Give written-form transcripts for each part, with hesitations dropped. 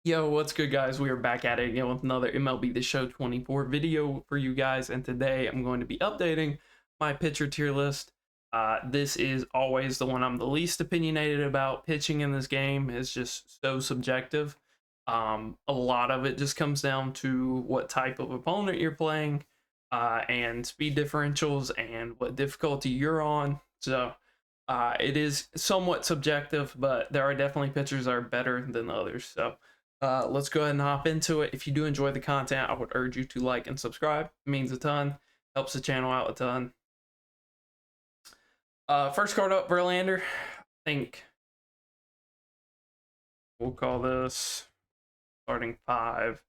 Yo, what's good, guys? We are back at it again with another MLB The Show 24 video for you guys, and today I'm going to be updating my pitcher tier list. This is always the one I'm the least opinionated about. Pitching in this game is just so subjective. A lot of it just comes down to what type of opponent you're playing, and speed differentials and what difficulty you're on. So it is somewhat subjective, but there are definitely pitchers that are better than others. So let's go ahead and hop into it. If you do enjoy the content, I would urge you to like and subscribe. It means a ton, helps the channel out a ton. First card up, Verlander. I think we'll call this starting 5.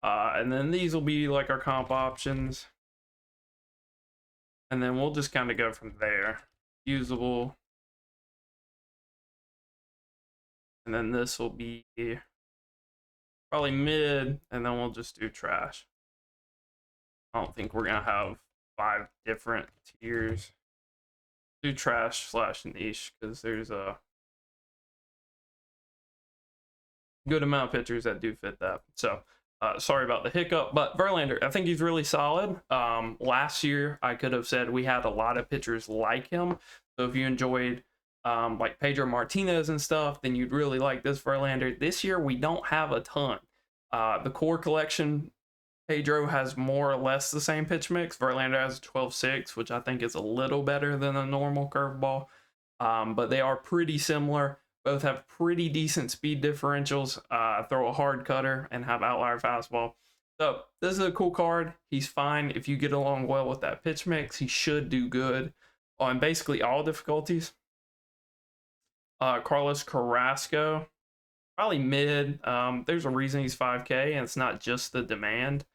And then these will be like our comp options. And then we'll just kind of go from there. Usable. And then this will be probably mid, and then we'll just do trash. I don't think we're gonna have 5 different tiers. Do trash / niche because there's a good amount of pitchers that do fit that. So sorry about the hiccup, but Verlander, I think he's really solid. Last year I could have said we had a lot of pitchers like him. So if you enjoyed like Pedro Martinez and stuff, then you'd really like this Verlander. This year we don't have a ton. The core collection, Pedro has more or less the same pitch mix. Verlander has a 12-6, which I think is a little better than a normal curveball. But they are pretty similar. Both have pretty decent speed differentials, throw a hard cutter, and have outlier fastball. So this is a cool card. He's fine. If you get along well with that pitch mix, he should do good on basically all difficulties. Carlos Carrasco, probably mid. There's a reason he's 5K, and it's not just the demand.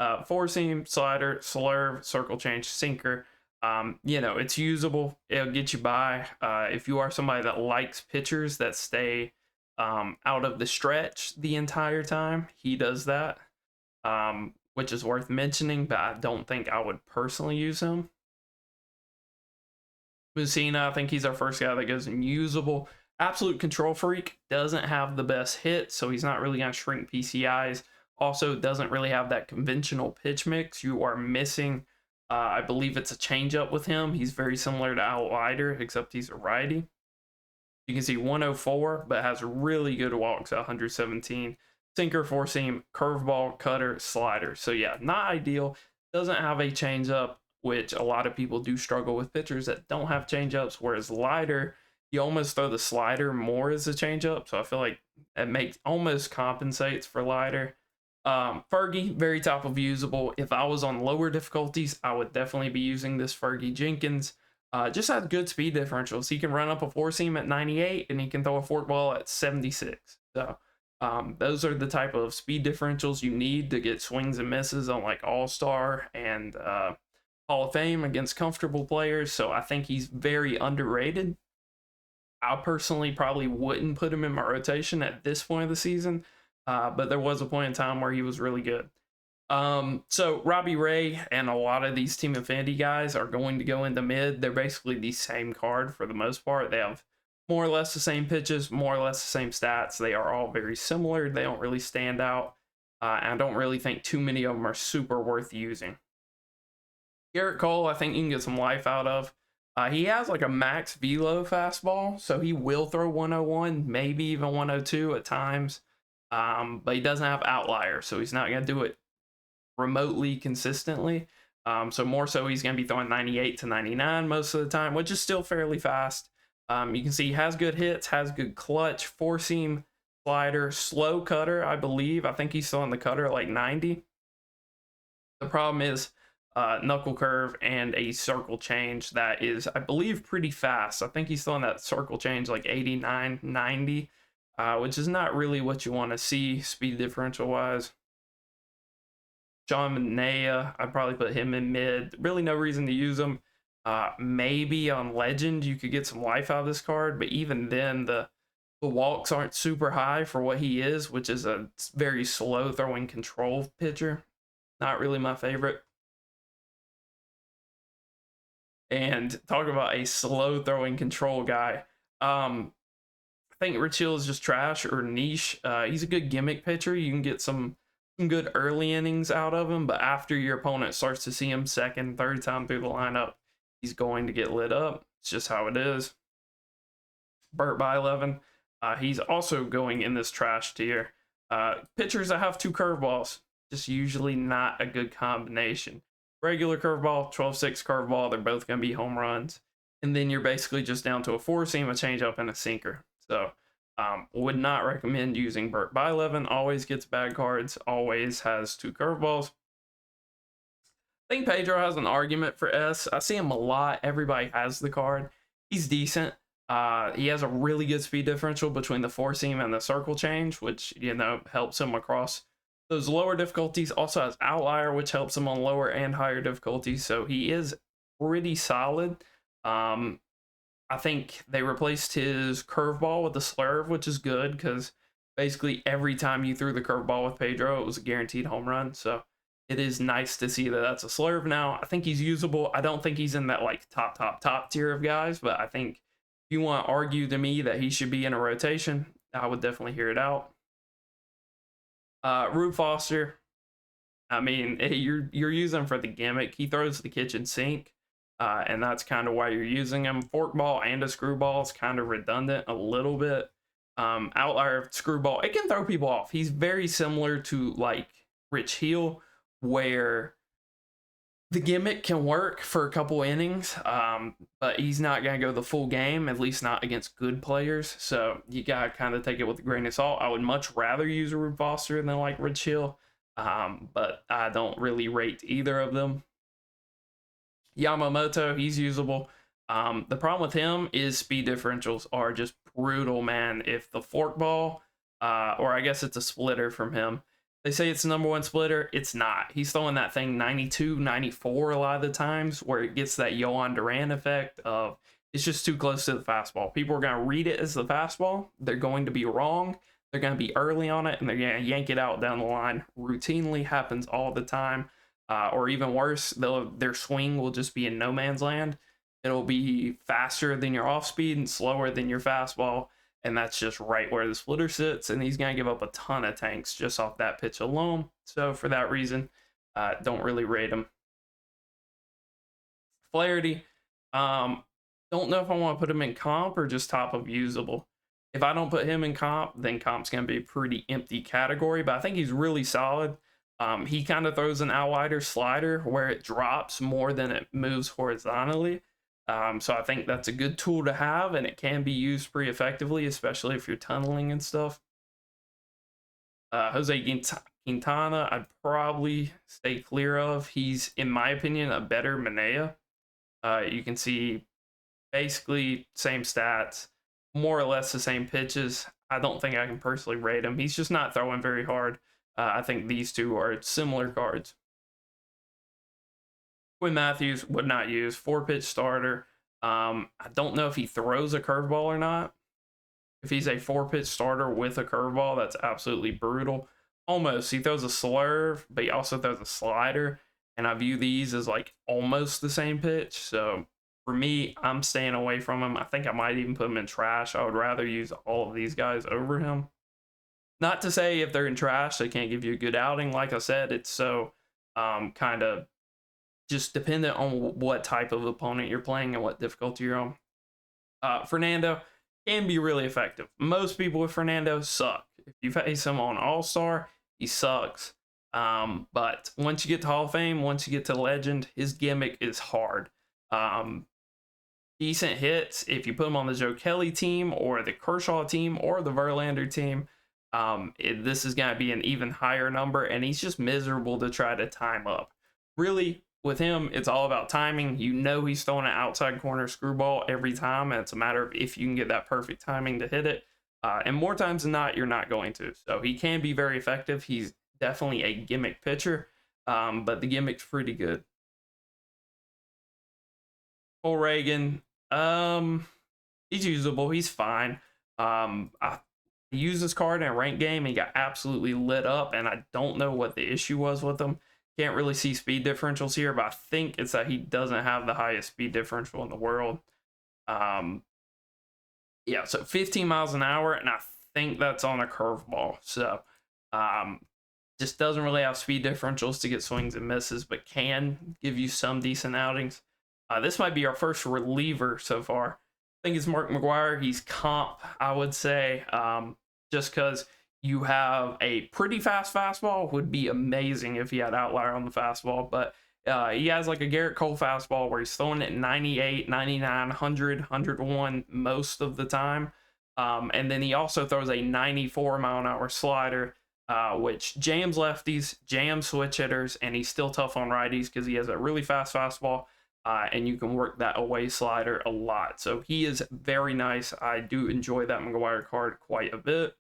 4-seam, slider, slurve, circle change, sinker. It's usable. It'll get you by. If you are somebody that likes pitchers that stay out of the stretch the entire time, he does that, which is worth mentioning, but I don't think I would personally use him. Mussina, I think he's our first guy that goes in usable. Absolute control freak, doesn't have the best hit, so he's not really going to shrink PCIs. Also doesn't really have that conventional pitch mix. You are missing, I believe it's a changeup with him. He's very similar to Outrider, except he's a righty. You can see 104, but has really good walks at 117. Sinker, 4-seam, curveball, cutter, slider. So yeah, not ideal. Doesn't have a changeup, which a lot of people do struggle with pitchers that don't have changeups, whereas Lighter, you almost throw the slider more as a changeup, so I feel like it almost compensates for Lighter. Fergie, very top of usable. If I was on lower difficulties, I would definitely be using this Fergie Jenkins. Just has good speed differentials. He can run up a 4-seam at 98, and he can throw a forkball at 76. So those are the type of speed differentials you need to get swings and misses on like All-Star and Hall of Fame against comfortable players. So I think he's very underrated. I personally probably wouldn't put him in my rotation at this point of the season, but there was a point in time where he was really good. So Robbie Ray and a lot of these Team Infinity guys are going to go into mid. They're basically the same card for the most part. They have more or less the same pitches, more or less the same stats. They are all very similar. They don't really stand out. And I don't really think too many of them are super worth using. Garrett Cole, I think you can get some life out of. He has like a max velo fastball, so he will throw 101, maybe even 102 at times. But he doesn't have outlier, so he's not going to do it remotely consistently. So more so he's going to be throwing 98 to 99 most of the time, which is still fairly fast. You can see he has good hits, has good clutch, 4-seam, slider, slow cutter, I believe. I think he's throwing the cutter at like 90. The problem is knuckle curve and a circle change that is, I believe, pretty fast. I think he's throwing that circle change like 89, 90, which is not really what you want to see speed differential wise. John Manea, I'd probably put him in mid. Really no reason to use him. Maybe on Legend you could get some life out of this card, but even then the walks aren't super high for what he is, which is a very slow throwing control pitcher. Not really my favorite. And talk about a slow throwing control guy. think Rich Hill is just trash or niche. He's a good gimmick pitcher. You can get some good early innings out of him, but after your opponent starts to see him second, third time through the lineup, he's going to get lit up. It's just how it is. Burt by 11. He's also going in this trash tier. Pitchers that have 2 curveballs, just usually not a good combination. Regular curveball, 12-6 curveball, they're both going to be home runs. And then you're basically just down to a 4-seam, a changeup, and a sinker. So, would not recommend using Burt by 11. Always gets bad cards, always has 2 curveballs. I think Pedro has an argument for S. I see him a lot. Everybody has the card. He's decent. He has a really good speed differential between the 4-seam and the circle change, which, you know, helps him across those lower difficulties. Also has outlier, which helps him on lower and higher difficulties. So he is pretty solid. I think they replaced his curveball with the slurve, which is good because basically every time you threw the curveball with Pedro, it was a guaranteed home run. So it is nice to see that that's a slurve now. I think he's usable. I don't think he's in that like top tier of guys, but I think if you want to argue to me that he should be in a rotation, I would definitely hear it out. Rube Foster, I mean, you're using him for the gimmick. He throws the kitchen sink, and that's kind of why you're using him. Forkball and a screwball is kind of redundant a little bit. Outlier screwball, it can throw people off. He's very similar to like Rich Hill, where the gimmick can work for a couple innings, but he's not going to go the full game, at least not against good players. So you got to kind of take it with a grain of salt. I would much rather use a Rube Foster than like Rich Hill, but I don't really rate either of them. Yamamoto, he's usable. The problem with him is speed differentials are just brutal, man. If the forkball, or I guess it's a splitter from him, they say it's the #1 splitter. It's not. He's throwing that thing 92, 94 a lot of the times, where it gets that Yohan Duran effect of it's just too close to the fastball. People are going to read it as the fastball. They're going to be wrong. They're going to be early on it, and they're going to yank it out down the line. Routinely happens all the time. Or even worse, their swing will just be in no man's land. It'll be faster than your off speed and slower than your fastball. And that's just right where the splitter sits. And he's going to give up a ton of tanks just off that pitch alone. So for that reason, don't really rate him. Flaherty, don't know if I want to put him in comp or just top of usable. If I don't put him in comp, then comp's going to be a pretty empty category. But I think he's really solid. He kind of throws an outrider slider where it drops more than it moves horizontally. So I think that's a good tool to have, and it can be used pretty effectively, especially if you're tunneling and stuff. Jose Quintana, I'd probably stay clear of. He's, in my opinion, a better Manea. You can see basically same stats, more or less the same pitches. I don't think I can personally rate him. He's just not throwing very hard. I think these two are similar cards. Quinn Matthews would not use. 4-pitch starter. I don't know if he throws a curveball or not. If he's a 4-pitch starter with a curveball, that's absolutely brutal. Almost. He throws a slurve, but he also throws a slider. And I view these as like almost the same pitch. So for me, I'm staying away from him. I think I might even put him in trash. I would rather use all of these guys over him. Not to say if they're in trash, they can't give you a good outing. Like I said, it's so kind of just dependent on what type of opponent you're playing and what difficulty you're on. Fernando can be really effective. Most people with Fernando suck. If you face him on All-Star, he sucks. But once you get to Hall of Fame, once you get to Legend, his gimmick is hard. Decent hits. If you put him on the Joe Kelly team or the Kershaw team or the Verlander team, this is going to be an even higher number, and he's just miserable to try to time up. Really, with him, it's all about timing. You know he's throwing an outside corner screwball every time, and it's a matter of if you can get that perfect timing to hit it. And more times than not, you're not going to. So he can be very effective. He's definitely a gimmick pitcher, but the gimmick's pretty good. Cole Reagan, he's usable. He's fine. I used this card in a ranked game, and he got absolutely lit up, and I don't know what the issue was with him. Can't really see speed differentials here, but I think it's that he doesn't have the highest speed differential in the world. Yeah, so 15 miles an hour, and I think that's on a curveball. So um, just doesn't really have speed differentials to get swings and misses, but can give you some decent outings. This might be our first reliever so far. I think it's Mark McGwire. He's comp, I would say, just because you have a pretty fast fastball. Would be amazing if he had outlier on the fastball, but he has like a Garrett Cole fastball where he's throwing it 98, 99, 100, 101 most of the time. And then he also throws a 94-mile-an-hour slider, which jams lefties, jams switch hitters, and he's still tough on righties because he has a really fast fastball, and you can work that away slider a lot. So he is very nice. I do enjoy that McGwire card quite a bit.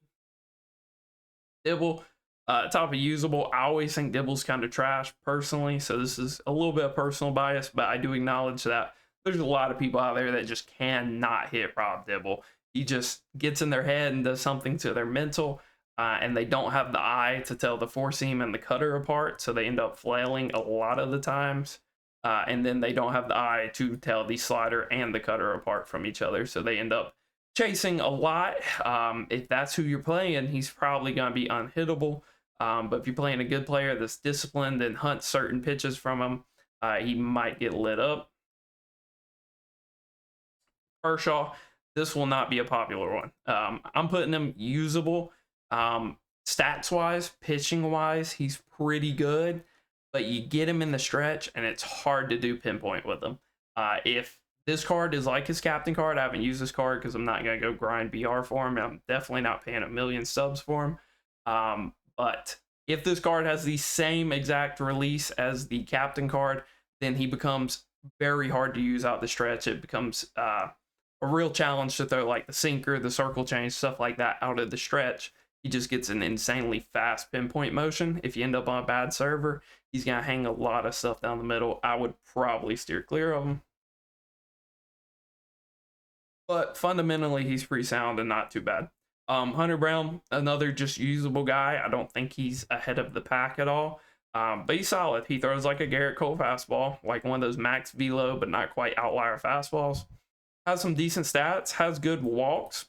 Dibble, top of usable. I always think Dibble's kind of trash personally, so this is a little bit of personal bias, but I do acknowledge that there's a lot of people out there that just cannot hit Rob Dibble. He just gets in their head and does something to their mental, and they don't have the eye to tell the four seam and the cutter apart, so they end up flailing a lot of the times. And then they don't have the eye to tell the slider and the cutter apart from each other, so they end up chasing a lot. If that's who you're playing, he's probably going to be unhittable. But if you're playing a good player that's disciplined and hunts certain pitches from him, he might get lit up. Kershaw, this will not be a popular one. I'm putting him usable. Stats wise, pitching wise, he's pretty good, but you get him in the stretch and it's hard to do pinpoint with him. If this card is like his captain card, I haven't used this card because I'm not going to go grind BR for him. I'm definitely not paying 1 million subs for him. But if this card has the same exact release as the captain card, then he becomes very hard to use out the stretch. It becomes a real challenge to throw like the sinker, the circle change, stuff like that out of the stretch. He just gets an insanely fast pinpoint motion. If you end up on a bad server, he's going to hang a lot of stuff down the middle. I would probably steer clear of him. But fundamentally, he's pretty sound and not too bad. Hunter Brown, another just usable guy. I don't think he's ahead of the pack at all. But he's solid. He throws like a Garrett Cole fastball, like one of those max velo, but not quite outlier fastballs. Has some decent stats, has good walks,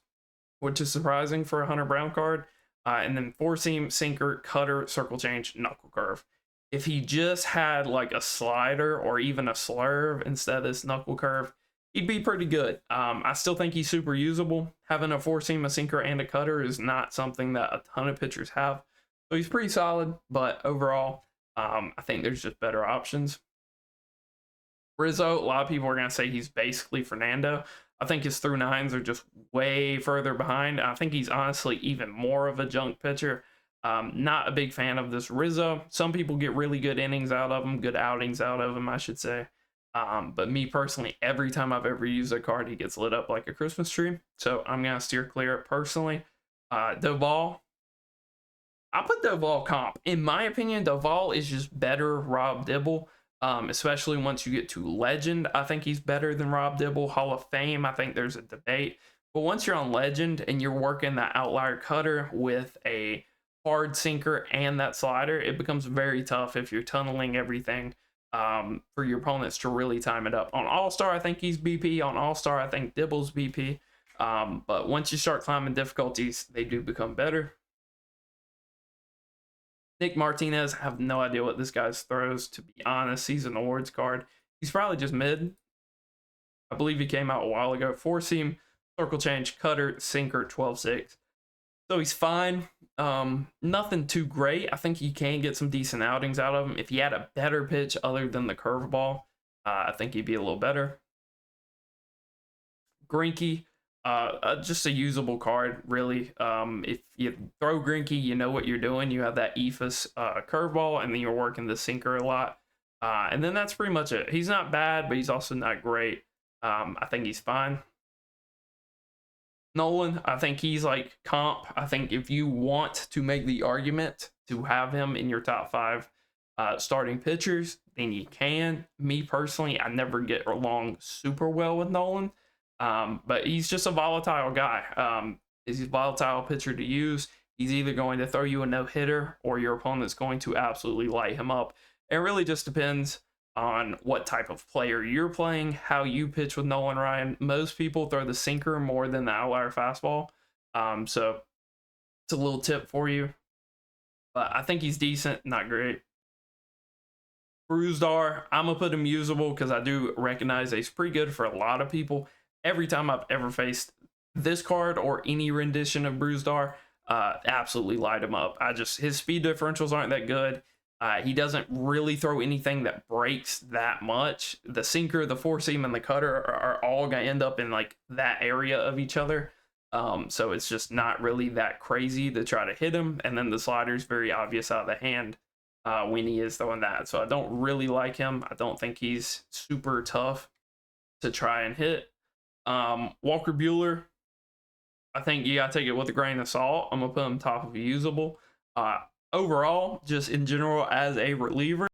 which is surprising for a Hunter Brown card. And then four seam, sinker, cutter, circle change, knuckle curve. If he just had like a slider or even a slurve instead of this knuckle curve, he'd be pretty good. I still think he's super usable. Having a four seam, a sinker, and a cutter is not something that a ton of pitchers have. So he's pretty solid, but overall, I think there's just better options. Rizzo, a lot of people are going to say he's basically Fernando. I think his through nines are just way further behind. I think he's honestly even more of a junk pitcher. Not a big fan of this Rizzo. Some people get really good innings out of him, good outings out of him, I should say. But me personally, every time I've ever used a card, he gets lit up like a Christmas tree. So I'm going to steer clear personally. Doval. I'll put Doval comp. In my opinion, Doval is just better Rob Dibble. Especially once you get to Legend, I think he's better than Rob Dibble. Hall of Fame, I think there's a debate. But once you're on Legend and you're working that outlier cutter with a hard sinker and that slider, it becomes very tough if you're tunneling everything for your opponents to really time it up. On All-Star, I think he's BP. On All-Star, I think Dibble's BP. But once you start climbing difficulties, they do become better. Nick Martinez, I have no idea what this guy throws, to be honest. He's an awards card. He's probably just mid. I believe he came out a while ago. Four seam, circle change, cutter, sinker, 12-6. So he's fine. Nothing too great. I think you can get some decent outings out of him. If he had a better pitch other than the curveball, I think he'd be a little better. Greinke, just a usable card, really. If you throw Greinke, you know what you're doing. You have that ephus curveball, and then you're working the sinker a lot. And then that's pretty much it. He's not bad, but he's also not great. I think he's fine. Nolan, I think he's like comp. I think if you want to make the argument to have him in your top 5 starting pitchers, then you can. Me personally, I never get along super well with Nolan. But he's just a volatile guy. He's a volatile pitcher to use. He's either going to throw you a no-hitter or your opponent's going to absolutely light him up. It really just depends. on what type of player you're playing, how you pitch with Nolan Ryan. Most people throw the sinker more than the outlier fastball. So it's a little tip for you. But I think he's decent, not great. Bruzdar, I'm going to put him usable because I do recognize that he's pretty good for a lot of people. Every time I've ever faced this card or any rendition of Bruzdar, absolutely light him up. His speed differentials aren't that good. He doesn't really throw anything that breaks that much. The sinker, the four seam, and the cutter are all going to end up in like that area of each other. So it's just not really that crazy to try to hit him. And then the slider is very obvious out of the hand when he is throwing that. So I don't really like him. I don't think he's super tough to try and hit. Walker Buehler, I think you got to take it with a grain of salt. I'm going to put him top of usable. Overall, just in general as a reliever,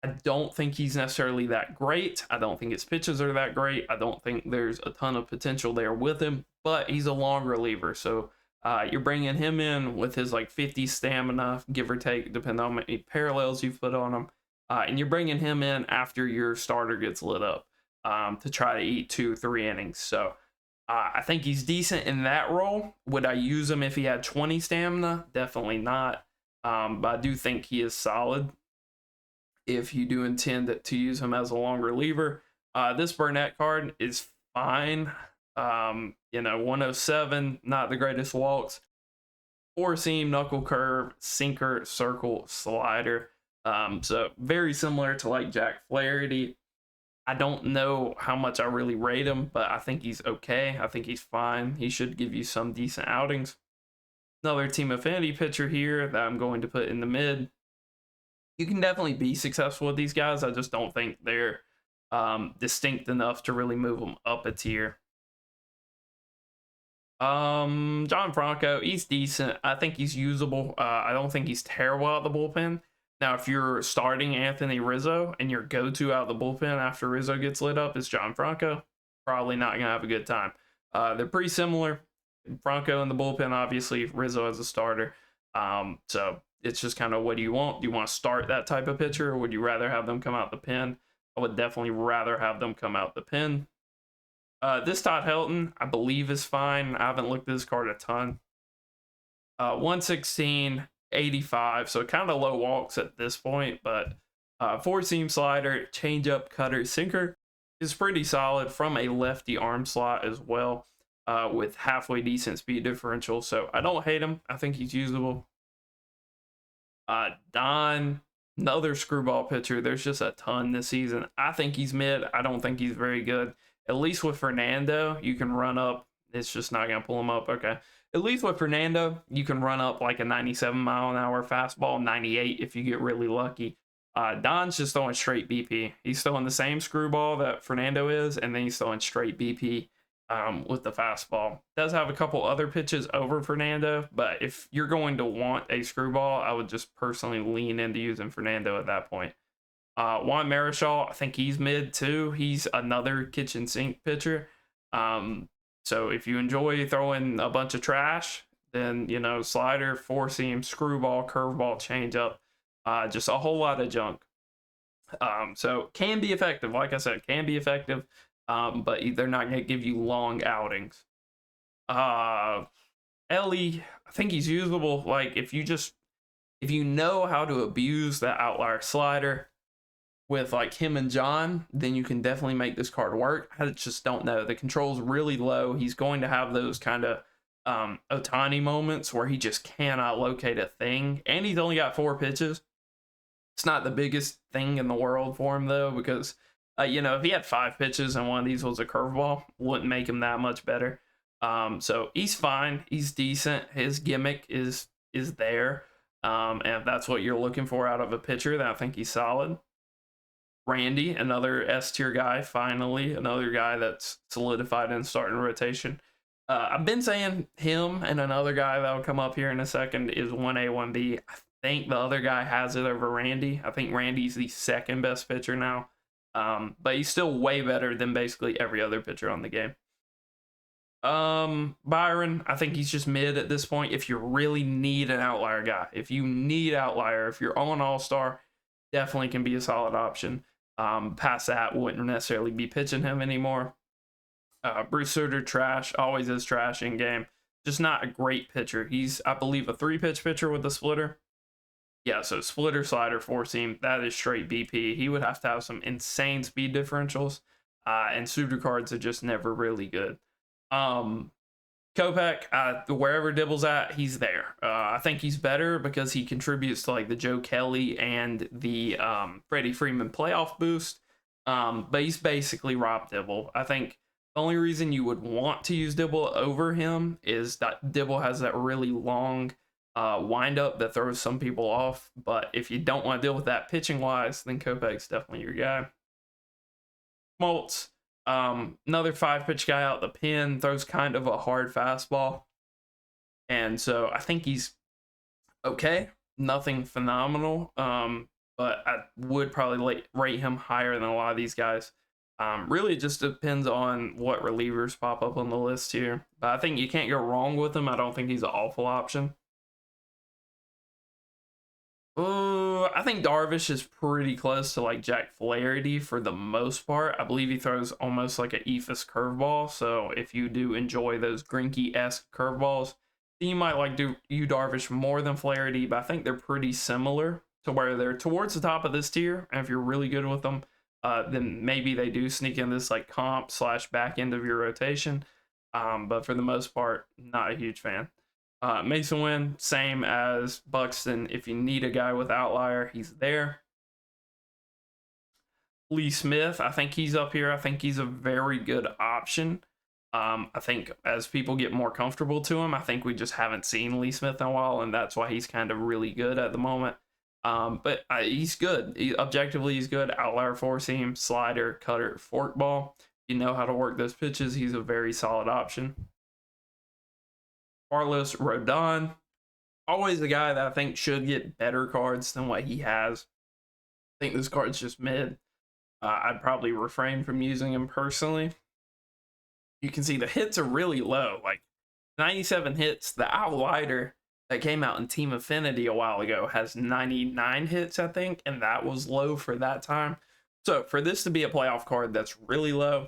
I don't think he's necessarily that great. I don't think his pitches are that great. I don't think there's a ton of potential there with him, but he's a long reliever. So you're bringing him in with his like 50 stamina, give or take, depending on how many parallels you've put on him. And you're bringing him in after your starter gets lit up to try to eat 2-3 innings. So I think he's decent in that role. Would I use him if he had 20 stamina? Definitely not. But I do think he is solid if you do intend to use him as a long reliever. This Burnett card is fine. 107, not the greatest walks. Four seam, knuckle curve, sinker, circle, slider. So very similar to like Jack Flaherty. I don't know how much I really rate him, but I think he's okay. I think he's fine. He should give you some decent outings. Another team affinity pitcher here that I'm going to put in the mid. You can definitely be successful with these guys. I just don't think they're distinct enough to really move them up a tier. John Franco, he's decent. I think he's usable. I don't think he's terrible out of the bullpen. Now, if you're starting Anthony Rizzo and your go-to out of the bullpen after Rizzo gets lit up is John Franco, probably not going to have a good time. They're pretty similar. Franco in the bullpen, obviously, Rizzo as a starter. So it's just kind of, what do you want? Do you want to start that type of pitcher, or would you rather have them come out the pen? I would definitely rather have them come out the pen. This Todd Helton, I believe, is fine. I haven't looked at this card a ton. 116, 85, so kind of low walks at this point, but four seam slider, changeup, cutter, sinker is pretty solid from a lefty arm slot as well, with halfway decent speed differential. So I don't hate him. I think he's usable. Don, another screwball pitcher. There's just a ton this season. I think he's mid. I don't think he's very good. At least with Fernando, you can run up. It's just not going to pull him up. Okay. At least with Fernando, you can run up like a 97-mile-an-hour fastball, 98 if you get really lucky. Don's just throwing straight BP. He's throwing the same screwball that Fernando is, and then he's throwing straight BP with the fastball. Does have a couple other pitches over Fernando, but if you're going to want a screwball, I would just personally lean into using Fernando at that point. Juan Marichal, I think he's mid too. He's another kitchen sink pitcher. So if you enjoy throwing a bunch of trash, then, slider, four seam, screwball, curveball, changeup, just a whole lot of junk. So can be effective. Like I said, can be effective, but they're not going to give you long outings. Ellie, I think he's usable. Like if you know how to abuse the outlier slider with like him and John, then you can definitely make this card work. I just don't know. The control's really low. He's going to have those kind of Ohtani moments where he just cannot locate a thing. And he's only got 4 pitches. It's not the biggest thing in the world for him, though, because, if he had 5 pitches and one of these was a curveball, wouldn't make him that much better. So he's fine. He's decent. His gimmick is there. And if that's what you're looking for out of a pitcher, then I think he's solid. Randy, another S-tier guy, finally. Another guy that's solidified in starting rotation. I've been saying him and another guy that'll come up here in a second is 1A, 1B. I think the other guy has it over Randy. I think Randy's the second best pitcher now. But he's still way better than basically every other pitcher on the game. Byron, I think he's just mid at this point. If you really need an outlier guy, if you need outlier, if you're on All-Star, definitely can be a solid option. Past that, wouldn't necessarily be pitching him anymore. Bruce Sutter, trash, always is trash in game. Just not a great pitcher. He's, I believe, a 3-pitch pitcher with a splitter. Yeah, so splitter, slider, four seam, that is straight BP. He would have to have some insane speed differentials, and Suter cards are just never really good. Kopech, wherever Dibble's at, he's there. I think he's better because he contributes to like the Joe Kelly and the Freddie Freeman playoff boost. But he's basically Rob Dibble. I think the only reason you would want to use Dibble over him is that Dibble has that really long wind up that throws some people off. But if you don't want to deal with that pitching wise, then Kopech's definitely your guy. Smoltz, another 5-pitch guy out the pen, throws kind of a hard fastball. And so I think he's okay, nothing phenomenal. But I would probably rate him higher than a lot of these guys. Really, it just depends on what relievers pop up on the list here. But I think you can't go wrong with him. I don't think he's an awful option. I think Darvish is pretty close to like Jack Flaherty for the most part. I believe he throws almost like an Ephus curveball. So if you do enjoy those Greinke-esque curveballs, you might like Darvish more than Flaherty. But I think they're pretty similar to where they're towards the top of this tier. And if you're really good with them, then maybe they do sneak in this like comp / back end of your rotation. But for the most part, not a huge fan. Mason Wynn, same as Buxton. If you need a guy with outlier, he's there. Lee Smith, I think he's up here. I think he's a very good option. I think as people get more comfortable to him, I think we just haven't seen Lee Smith in a while, and that's why he's kind of really good at the moment. But he's good. Objectively, he's good. Outlier, four seam, slider, cutter, forkball. You know how to work those pitches. He's a very solid option. Carlos Rodon, always a guy that I think should get better cards than what he has. I think this card's just mid. I'd probably refrain from using him personally. You can see the hits are really low, like 97 hits. The Outlier that came out in Team Affinity a while ago has 99 hits, I think, and that was low for that time. So for this to be a playoff card that's really low,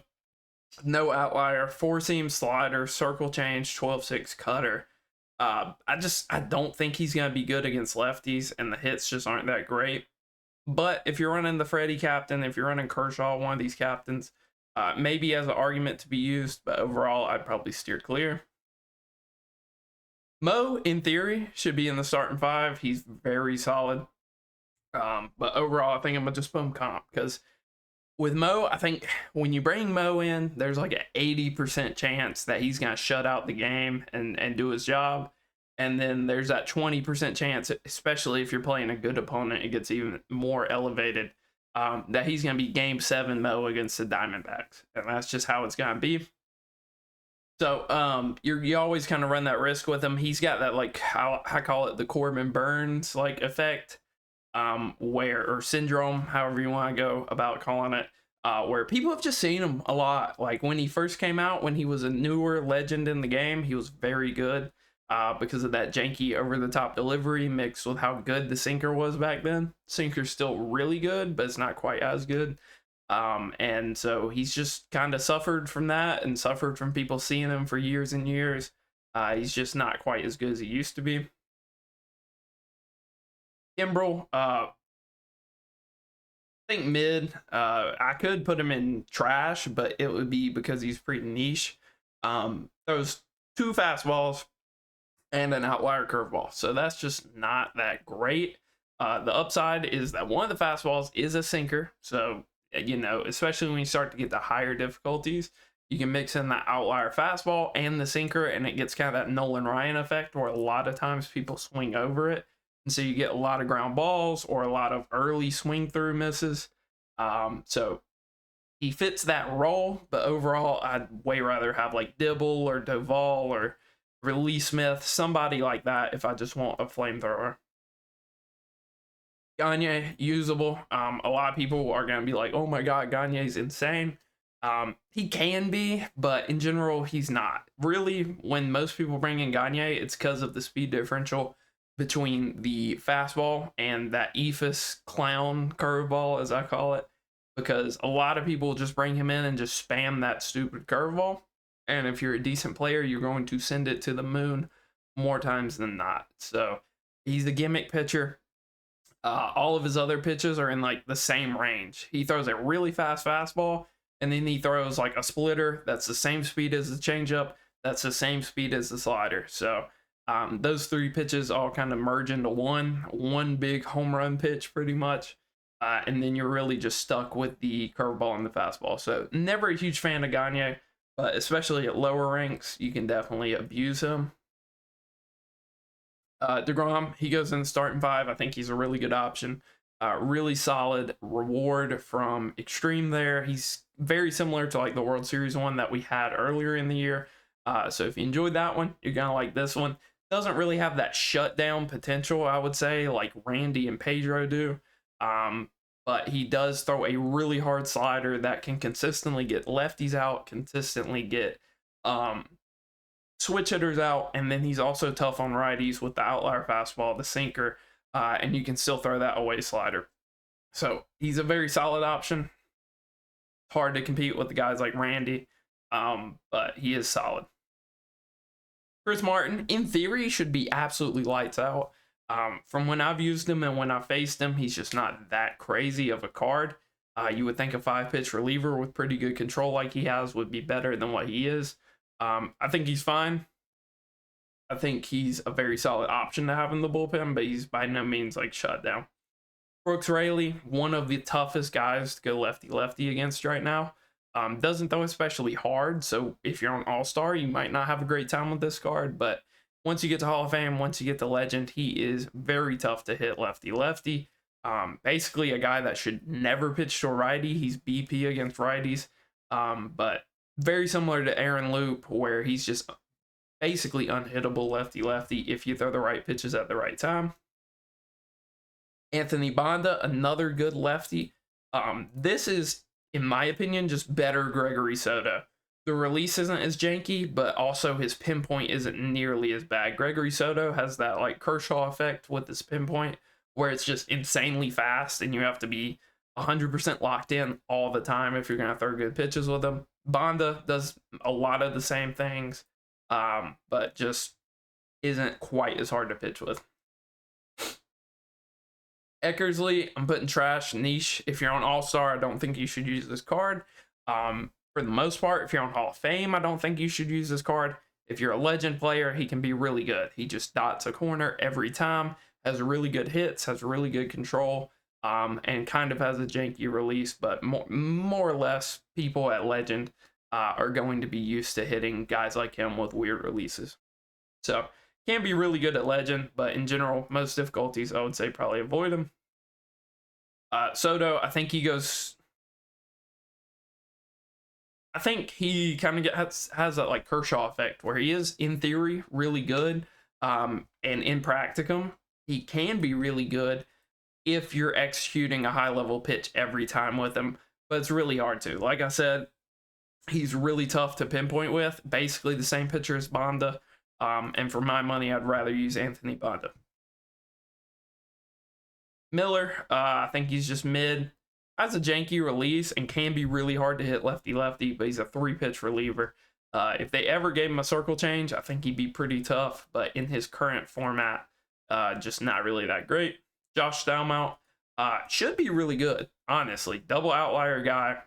no outlier, four seam, slider, circle change, 12-6 cutter. I don't think he's going to be good against lefties, and the hits just aren't that great. But if you're running the Freddie captain, if you're running Kershaw, one of these captains, maybe as an argument to be used, but overall, I'd probably steer clear. Mo, in theory, should be in the starting 5. He's very solid. But overall, I think I'm going to just put him comp, because with Mo, I think when you bring Mo in, there's like an 80% chance that he's going to shut out the game and do his job. And then there's that 20% chance, especially if you're playing a good opponent, it gets even more elevated, that he's going to be Game 7 Mo against the Diamondbacks. And that's just how it's going to be. So you always kind of run that risk with him. He's got that, like, I call it the Corbin Burns like effect. Or syndrome, however you want to go about calling it, where people have just seen him a lot. Like when he first came out, when he was a newer legend in the game, he was very good because of that janky over-the-top delivery mixed with how good the sinker was back then. Sinker's still really good, but it's not quite as good. And so he's just kind of suffered from that and suffered from people seeing him for years and years. He's just not quite as good as he used to be. Kimbrel, I think mid. I could put him in trash, but it would be because he's pretty niche. Those 2 fastballs and an outlier curveball, so that's just not that great. The upside is that one of the fastballs is a sinker, so you know, especially when you start to get the higher difficulties, you can mix in that outlier fastball and the sinker, and it gets kind of that Nolan Ryan effect where a lot of times people swing over it. And so you get a lot of ground balls or a lot of early swing through misses. So he fits that role, but overall, I'd way rather have like Dibble or Duvall or Lee Smith, somebody like that if I just want a flamethrower. Gagne, usable. A lot of people are going to be like, oh my God, Gagne's insane. He can be, but in general, he's not. Really, when most people bring in Gagne, it's because of the speed differential between the fastball and that Ephus clown curveball, as I call it, because a lot of people just bring him in and just spam that stupid curveball. And if you're a decent player, you're going to send it to the moon more times than not. So he's a gimmick pitcher. All of his other pitches are in like the same range. He throws a really fast fastball, and then he throws like a splitter that's the same speed as the changeup, that's the same speed as the slider. So those three pitches all kind of merge into one big home run pitch pretty much. And then you're really just stuck with the curveball and the fastball. So never a huge fan of Gagne, but especially at lower ranks, you can definitely abuse him. DeGrom, he goes in the starting five. I think he's a really good option. Really solid reward from Extreme there. He's very similar to like the World Series one that we had earlier in the year. So if you enjoyed that one, you're going to like this one. Doesn't really have that shutdown potential, I would say, like Randy and Pedro do. But he does throw a really hard slider that can consistently get lefties out, consistently get switch hitters out, and then he's also tough on righties with the outlier fastball, the sinker, and you can still throw that away slider. So he's a very solid option. Hard to compete with the guys like Randy, but he is solid. Chris Martin, in theory, should be absolutely lights out. From when I've used him and when I faced him, he's just not that crazy of a card. You would think a 5-pitch reliever with pretty good control like he has would be better than what he is. I think he's fine. I think he's a very solid option to have in the bullpen, but he's by no means like shut down. Brooks Raley, one of the toughest guys to go lefty-lefty against right now. Doesn't throw especially hard, so if you're on All-Star, you might not have a great time with this card, but once you get to Hall of Fame, once you get to Legend, he is very tough to hit lefty-lefty. Basically a guy that should never pitch to a righty. He's BP against righties, but very similar to Aaron Loop, where he's just basically unhittable lefty-lefty if you throw the right pitches at the right time. Anthony Banda, another good lefty. This is, in my opinion, just better Gregory Soto. The release isn't as janky, but also his pinpoint isn't nearly as bad. Gregory Soto has that like Kershaw effect with his pinpoint, where it's just insanely fast and you have to be 100% locked in all the time if you're going to throw good pitches with him. Banda does a lot of the same things, but just isn't quite as hard to pitch with. Eckersley, I'm putting trash niche. If you're on All-Star, I don't think you should use this card. For the most part, if you're on Hall of Fame, I don't think you should use this card. If you're a Legend player, he can be really good. He just dots a corner every time, has really good hits, has really good control, and kind of has a janky release, but more or less people at Legend are going to be used to hitting guys like him with weird releases. So can be really good at Legend, but in general, most difficulties, I would say probably avoid him. Soto, I think he goes... I think he kind of has that like Kershaw effect where he is, in theory, really good. And in practicum, he can be really good if you're executing a high-level pitch every time with him. But it's really hard to. Like I said, he's really tough to pinpoint with. Basically the same pitcher as Banda. And for my money, I'd rather use Anthony Banda. Miller, I think he's just mid. Has a janky release and can be really hard to hit lefty-lefty, but he's a 3-pitch reliever. If they ever gave him a circle change, I think he'd be pretty tough, but in his current format, just not really that great. Josh Stalmount should be really good, honestly. Double outlier guy,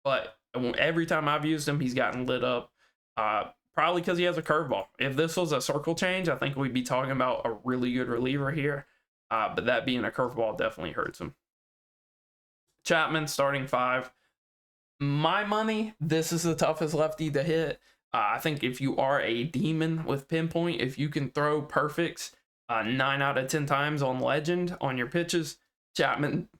but every time I've used him, he's gotten lit up, probably because he has a curveball. If this was a circle change, I think we'd be talking about a really good reliever here, but that being a curveball definitely hurts him. Chapman, starting 5. My money, this is the toughest lefty to hit. I think if you are a demon with pinpoint, if you can throw perfects 9 out of 10 times on Legend on your pitches, Chapman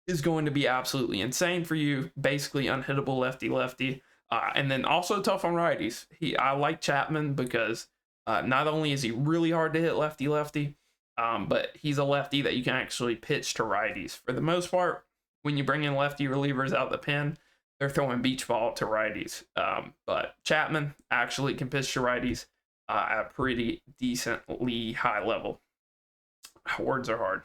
is going to be absolutely insane for you. Basically unhittable lefty-lefty. And then also tough on righties. I like Chapman because not only is he really hard to hit lefty-lefty, but he's a lefty that you can actually pitch to righties. For the most part, when you bring in lefty relievers out the pen, they're throwing beach ball to righties. But Chapman actually can pitch to righties at a pretty decently high level. Words are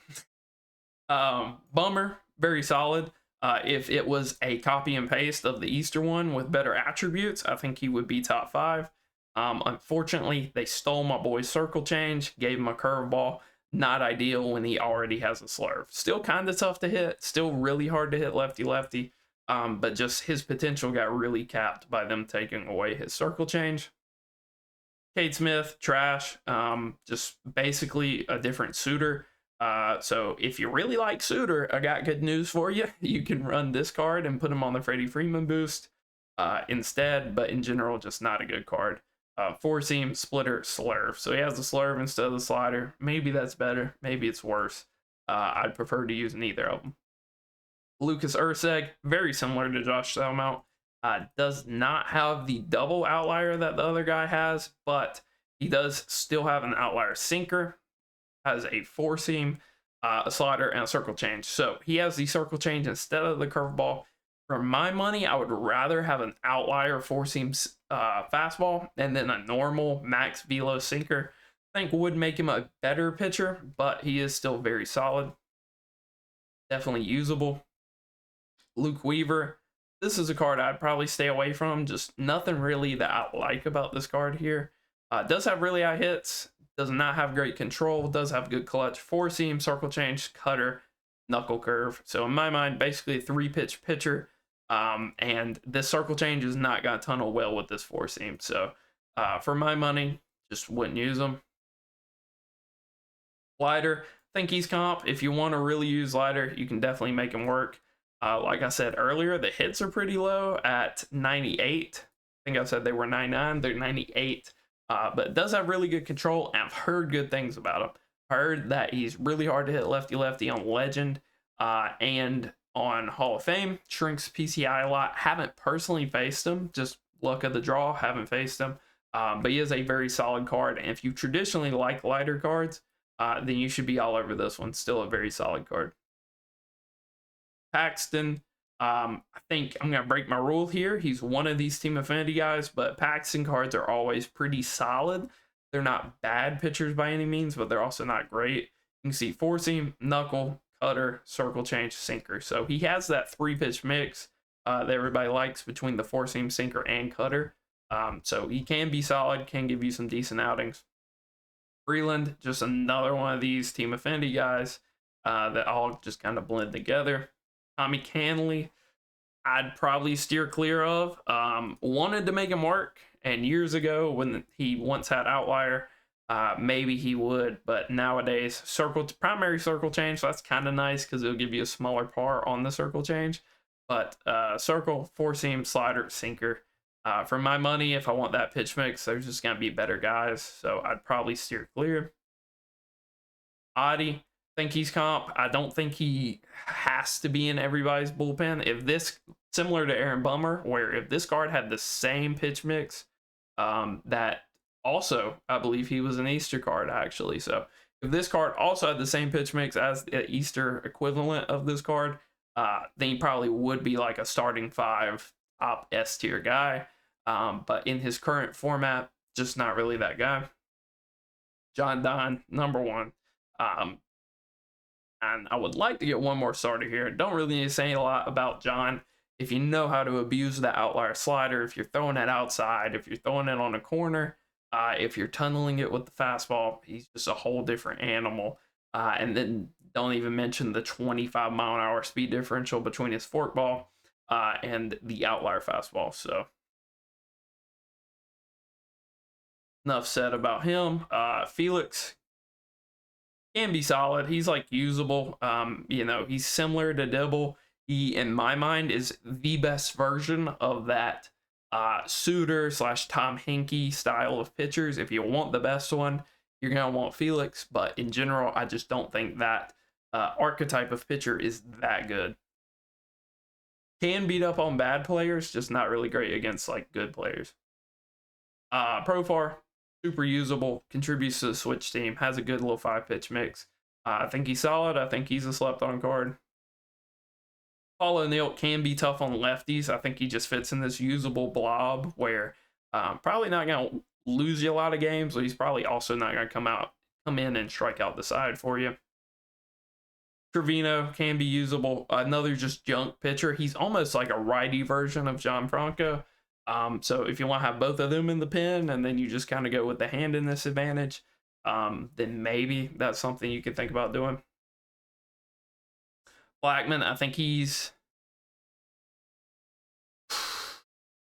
hard. Bummer, very solid. If it was a copy and paste of the Easter one with better attributes, I think he would be top 5. Unfortunately, they stole my boy's circle change, gave him a curveball. Not ideal when he already has a slurve. Still kind of tough to hit, still really hard to hit lefty-lefty, but just his potential got really capped by them taking away his circle change. Cade Smith, trash, just basically a different suitor. So if you really like Suter, I got good news for you. You can run this card and put him on the Freddie Freeman boost instead, but in general, just not a good card. Four seam, splitter, slurve. So he has the slurve instead of the slider. Maybe that's better. Maybe it's worse. I'd prefer to use neither of them. Lucas Urseg, very similar to Josh Selmount. Does not have the double outlier that the other guy has, but he does still have an outlier sinker, has a four seam, a slider, and a circle change. So he has the circle change instead of the curveball. For my money, I would rather have an outlier four seam fastball and then a normal max velo sinker. I think would make him a better pitcher, but he is still very solid. Definitely usable. Luke Weaver. This is a card I'd probably stay away from. Just nothing really that I like about this card here. Does have really high hits. Does not have great control. Does have good clutch. Four seam, circle change, cutter, knuckle curve. So in my mind, basically a 3-pitch pitcher. And this circle change is not going to tunnel well with this four seam. So for my money, just wouldn't use them. Slider, I think he's comp. If you want to really use slider, you can definitely make him work. Like I said earlier, the hits are pretty low at 98. I think I said they were 99. They're 98. But it does have really good control, and I've heard good things about him. Heard that he's really hard to hit lefty-lefty on Legend and on Hall of Fame. Shrinks PCI a lot. Haven't personally faced him. Just luck of the draw. Haven't faced him. But he is a very solid card, and if you traditionally like lighter cards, then you should be all over this one. Still a very solid card. Paxton, I think I'm going to break my rule here. He's one of these Team Affinity guys, but Paxton cards are always pretty solid. They're not bad pitchers by any means, but they're also not great. You can see four seam, knuckle, cutter, circle change, sinker. So he has that 3-pitch mix that everybody likes between the four seam, sinker, and cutter. So he can be solid, can give you some decent outings. Freeland, just another one of these Team Affinity guys that all just kind of blend together. Tommy Canley, I'd probably steer clear of. Wanted to make him work, and years ago when he once had outlier, maybe he would, but nowadays primary circle change, so that's kind of nice because it'll give you a smaller par on the circle change. But circle, four seam, slider, sinker. For my money, if I want that pitch mix, there's just gonna be better guys, so I'd probably steer clear. Adi, think he's comp. I don't think he has to be in everybody's bullpen. If this, similar to Aaron Bummer, where if this card had the same pitch mix, that also, I believe he was an Easter card actually. So if this card also had the same pitch mix as the Easter equivalent of this card, then he probably would be like a starting 5 top S tier guy. But in his current format, just not really that guy. John Don, number 1. And I would like to get one more starter here. Don't really need to say a lot about John. If you know how to abuse the outlier slider, if you're throwing it outside, if you're throwing it on a corner, if you're tunneling it with the fastball, he's just a whole different animal. And then don't even mention the 25-mile-an-hour speed differential between his forkball and the outlier fastball. So enough said about him. Felix can be solid. He's like usable. He's similar to Dibble. He, in my mind, is the best version of that Suter / Tom Henke style of pitchers. If you want the best one, you're gonna want Felix. But in general, I just don't think that archetype of pitcher is that good. Can beat up on bad players, just not really great against like good players. Profar, super usable, contributes to the switch team, has a good little 5-pitch mix. I think he's solid. I think he's a slept-on card. Paul O'Neill can be tough on lefties. I think he just fits in this usable blob where probably not going to lose you a lot of games, but he's probably also not going to come in and strike out the side for you. Trevino can be usable. Another just junk pitcher. He's almost like a righty version of John Franco. So if you want to have both of them in the pen and then you just kind of go with the hand in this advantage, then maybe that's something you could think about doing. Blackman, I think he's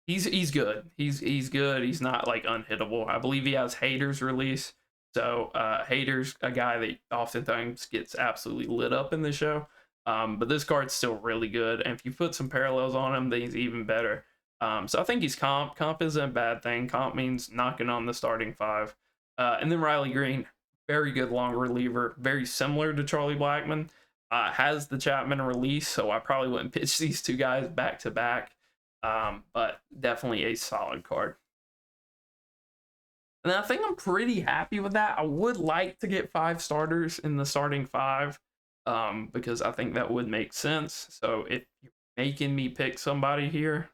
good. He's good. He's not like unhittable. I believe he has Hader's release. So Hader's a guy that oftentimes gets absolutely lit up in the show. But this card's still really good. And if you put some parallels on him, then he's even better. So I think he's comp. Comp isn't a bad thing. Comp means knocking on the starting five. And then Riley Green, very good long reliever, very similar to Charlie Blackman. Has the Chapman release, so I probably wouldn't pitch these two guys back to back. But definitely a solid card. And I think I'm pretty happy with that. I would like to get 5 starters in the starting 5, because I think that would make sense. So if you're making me pick somebody here,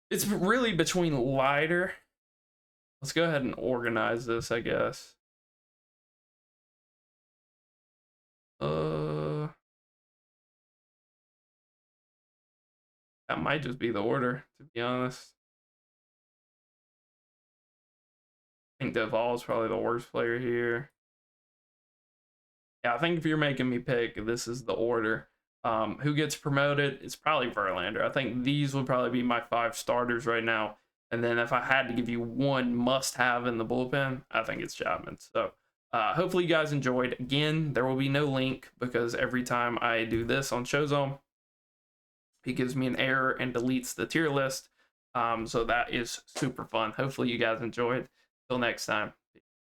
it's really between Leiter. Let's go ahead and organize this, I guess. That might just be the order, to be honest. I think Duvall is probably the worst player here. Yeah, I think if you're making me pick, this is the order. Who gets promoted? It's probably Verlander. I think these would probably be my 5 starters right now. And then if I had to give you one must-have in the bullpen, I think it's Chapman. So hopefully you guys enjoyed. Again, there will be no link because every time I do this on Showzone, it gives me an error and deletes the tier list. So that is super fun. Hopefully you guys enjoyed. Till next time.